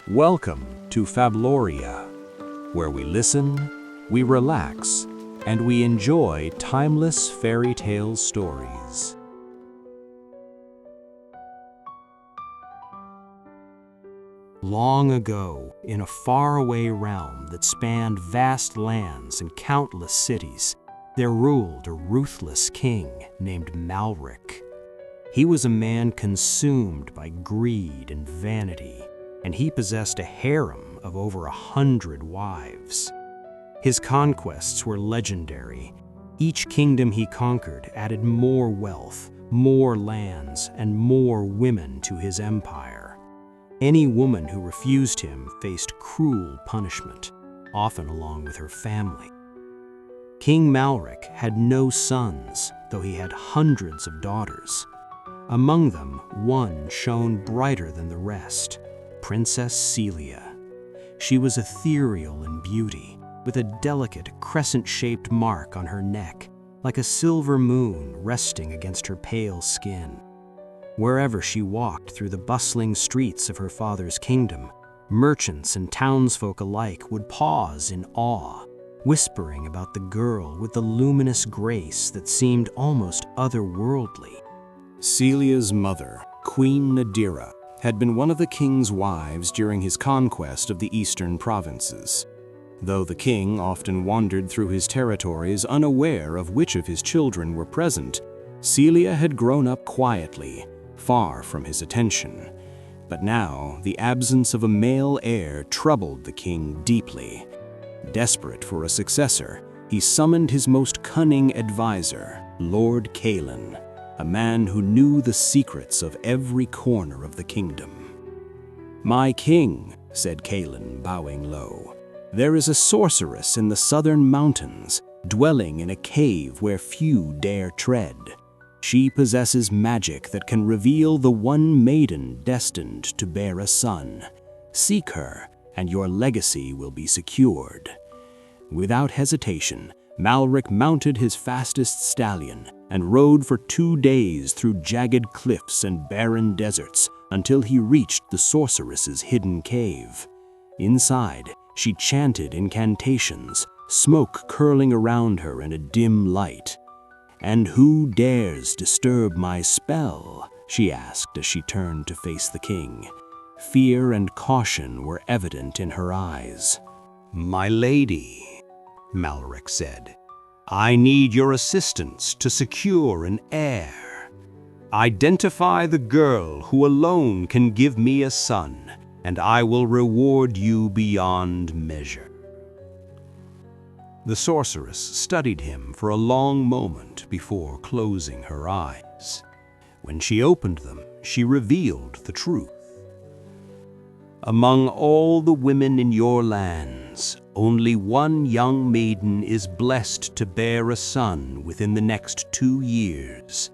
Welcome to Fabloria, where we listen, we relax, and we enjoy timeless fairy tale stories. Long ago, in a faraway realm that spanned vast lands and countless cities, there ruled a ruthless king named Malrik. He was a man consumed by greed and vanity, and he possessed a harem of over 100 wives. His conquests were legendary. Each kingdom he conquered added more wealth, more lands, and more women to his empire. Any woman who refused him faced cruel punishment, often along with her family. King Malrik had no sons, though he had hundreds of daughters. Among them, one shone brighter than the rest, Princess Celia. She was ethereal in beauty, with a delicate crescent-shaped mark on her neck, like a silver moon resting against her pale skin. Wherever she walked through the bustling streets of her father's kingdom, merchants and townsfolk alike would pause in awe, whispering about the girl with the luminous grace that seemed almost otherworldly. Celia's mother, Queen Nadira, had been one of the king's wives during his conquest of the eastern provinces. Though the king often wandered through his territories unaware of which of his children were present, Celia had grown up quietly, far from his attention. But now, the absence of a male heir troubled the king deeply. Desperate for a successor, he summoned his most cunning advisor, Lord Kaelin, a man who knew the secrets of every corner of the kingdom. "My king," said Kaelin, bowing low, "there is a sorceress in the southern mountains, dwelling in a cave where few dare tread. She possesses magic that can reveal the one maiden destined to bear a son. Seek her, and your legacy will be secured." Without hesitation, Malrik mounted his fastest stallion and rode for 2 days through jagged cliffs and barren deserts until he reached the sorceress's hidden cave. Inside, she chanted incantations, smoke curling around her in a dim light. "And who dares disturb my spell?" she asked as she turned to face the king. Fear and caution were evident in her eyes. "My lady," Malrik said, "I need your assistance to secure an heir. Identify the girl who alone can give me a son, and I will reward you beyond measure." The sorceress studied him for a long moment before closing her eyes. When she opened them, she revealed the truth. "Among all the women in your lands, only one young maiden is blessed to bear a son within the next 2 years.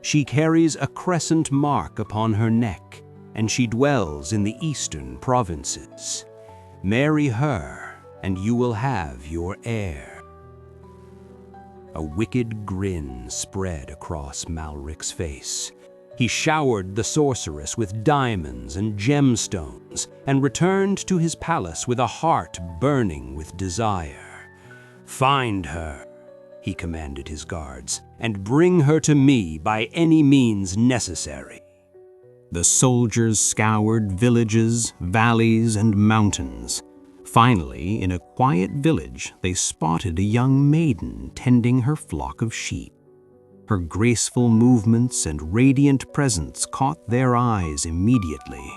She carries a crescent mark upon her neck, and she dwells in the eastern provinces. Marry her, and you will have your heir." A wicked grin spread across Malrik's face. He showered the sorceress with diamonds and gemstones and returned to his palace with a heart burning with desire. "Find her," he commanded his guards, "and bring her to me by any means necessary." The soldiers scoured villages, valleys, and mountains. Finally, in a quiet village, they spotted a young maiden tending her flock of sheep. Her graceful movements and radiant presence caught their eyes immediately.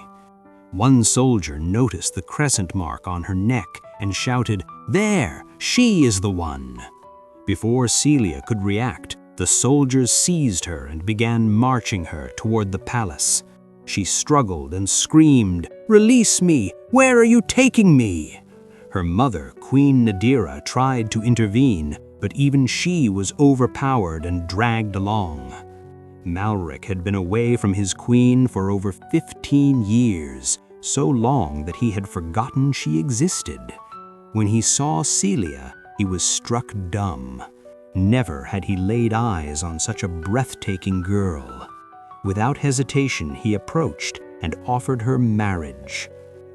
One soldier noticed the crescent mark on her neck and shouted, "There! She is the one!" Before Celia could react, the soldiers seized her and began marching her toward the palace. She struggled and screamed, "Release me! Where are you taking me?" Her mother, Queen Nadira, tried to intervene, but even she was overpowered and dragged along. Malrik had been away from his queen for over 15 years, so long that he had forgotten she existed. When he saw Celia, he was struck dumb. Never had he laid eyes on such a breathtaking girl. Without hesitation, he approached and offered her marriage.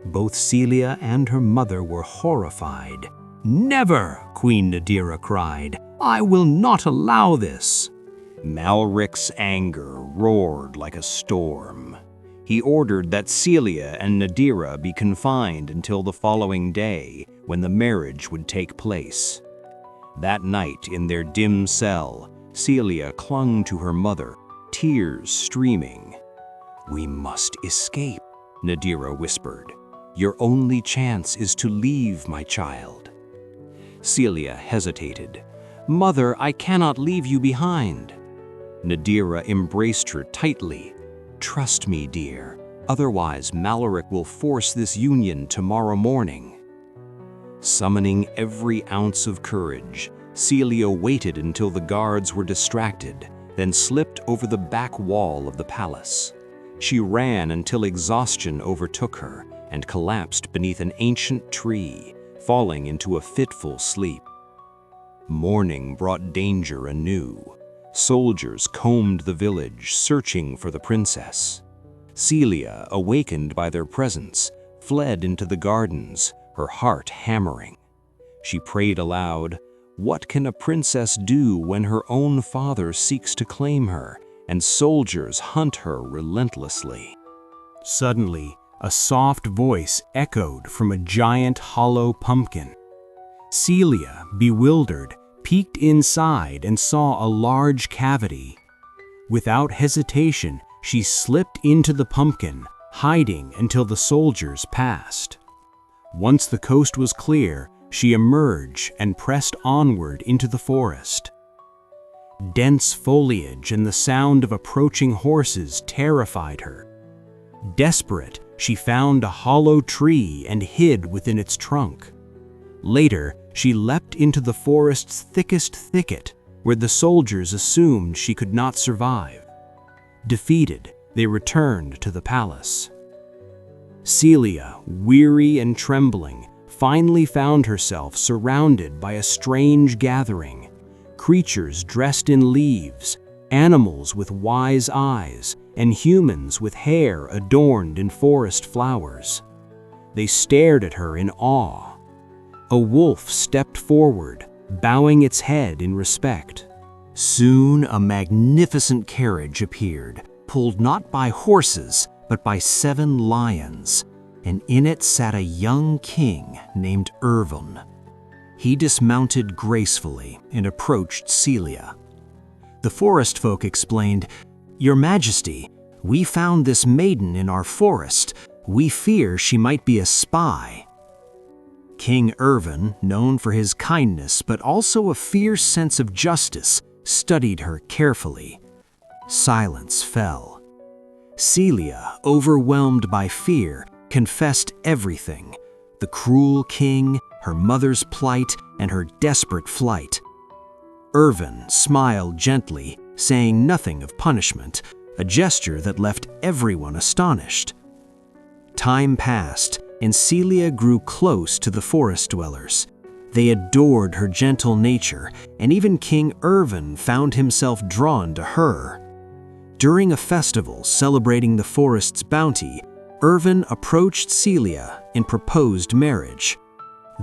Both Celia and her mother were horrified. "Never!" Queen Nadira cried. "I will not allow this." Malrik's anger roared like a storm. He ordered that Celia and Nadira be confined until the following day, when the marriage would take place. That night, in their dim cell, Celia clung to her mother, tears streaming. "We must escape," Nadira whispered. "Your only chance is to leave, my child." Celia hesitated. "Mother, I cannot leave you behind." Nadira embraced her tightly. "Trust me, dear. Otherwise, Malrik will force this union tomorrow morning." Summoning every ounce of courage, Celia waited until the guards were distracted, then slipped over the back wall of the palace. She ran until exhaustion overtook her and collapsed beneath an ancient tree, falling into a fitful sleep. Morning brought danger anew. Soldiers combed the village, searching for the princess. Celia, awakened by their presence, fled into the gardens, her heart hammering. She prayed aloud, "What can a princess do when her own father seeks to claim her, and soldiers hunt her relentlessly?" Suddenly, a soft voice echoed from a giant hollow pumpkin. Celia, bewildered, peeked inside and saw a large cavity. Without hesitation, she slipped into the pumpkin, hiding until the soldiers passed. Once the coast was clear, she emerged and pressed onward into the forest. Dense foliage and the sound of approaching horses terrified her. Desperate, she found a hollow tree and hid within its trunk. Later, she leapt into the forest's thickest thicket, where the soldiers assumed she could not survive. Defeated, they returned to the palace. Celia, weary and trembling, finally found herself surrounded by a strange gathering. Creatures dressed in leaves, animals with wise eyes, and humans with hair adorned in forest flowers. They stared at her in awe. A wolf stepped forward, bowing its head in respect. Soon a magnificent carriage appeared, pulled not by horses, but by 7 lions, and in it sat a young king named Irvin. He dismounted gracefully and approached Celia. The forest folk explained, "Your Majesty, we found this maiden in our forest. We fear she might be a spy." King Irvin, known for his kindness but also a fierce sense of justice, studied her carefully. Silence fell. Celia, overwhelmed by fear, confessed everything: the cruel king, her mother's plight, and her desperate flight. Irvin smiled gently, saying nothing of punishment, a gesture that left everyone astonished. Time passed, and Celia grew close to the forest dwellers. They adored her gentle nature, and even King Irvin found himself drawn to her. During a festival celebrating the forest's bounty, Irvin approached Celia and proposed marriage.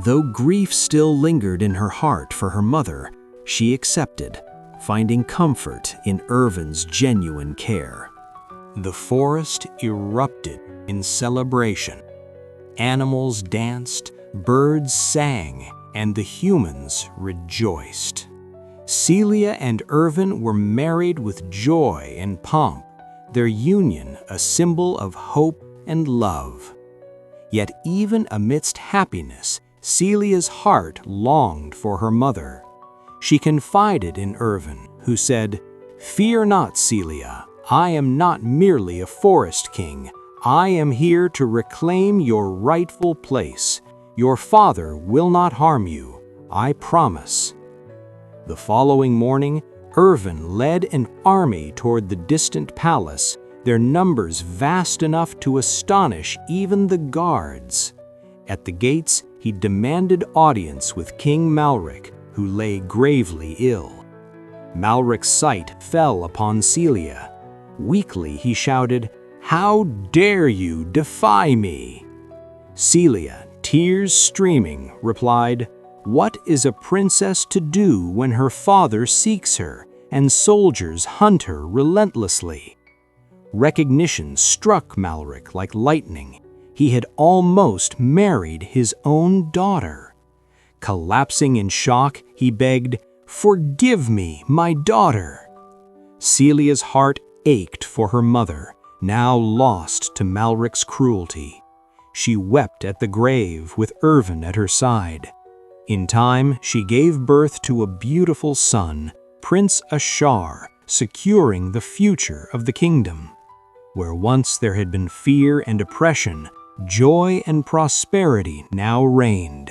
Though grief still lingered in her heart for her mother, she accepted, finding comfort in Irvin's genuine care. The forest erupted in celebration. Animals danced, birds sang, and the humans rejoiced. Celia and Irvin were married with joy and pomp, their union a symbol of hope and love. Yet even amidst happiness, Celia's heart longed for her mother. She confided in Irvin, who said, "Fear not, Celia. I am not merely a forest king. I am here to reclaim your rightful place. Your father will not harm you, I promise." The following morning, Irvin led an army toward the distant palace, their numbers vast enough to astonish even the guards. At the gates, he demanded audience with King Malrik, who lay gravely ill. Malrik's sight fell upon Celia. Weakly he shouted, "How dare you defy me?" Celia, tears streaming, replied, "What is a princess to do when her father seeks her and soldiers hunt her relentlessly?" Recognition struck Malrik like lightning. He had almost married his own daughter. Collapsing in shock, he begged, "Forgive me, my daughter." Celia's heart ached for her mother, now lost to Malrik's cruelty. She wept at the grave with Irvin at her side. In time, she gave birth to a beautiful son, Prince Ashar, securing the future of the kingdom. Where once there had been fear and oppression, joy and prosperity now reigned.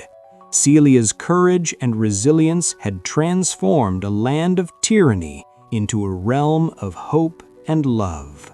Celia's courage and resilience had transformed a land of tyranny into a realm of hope and love.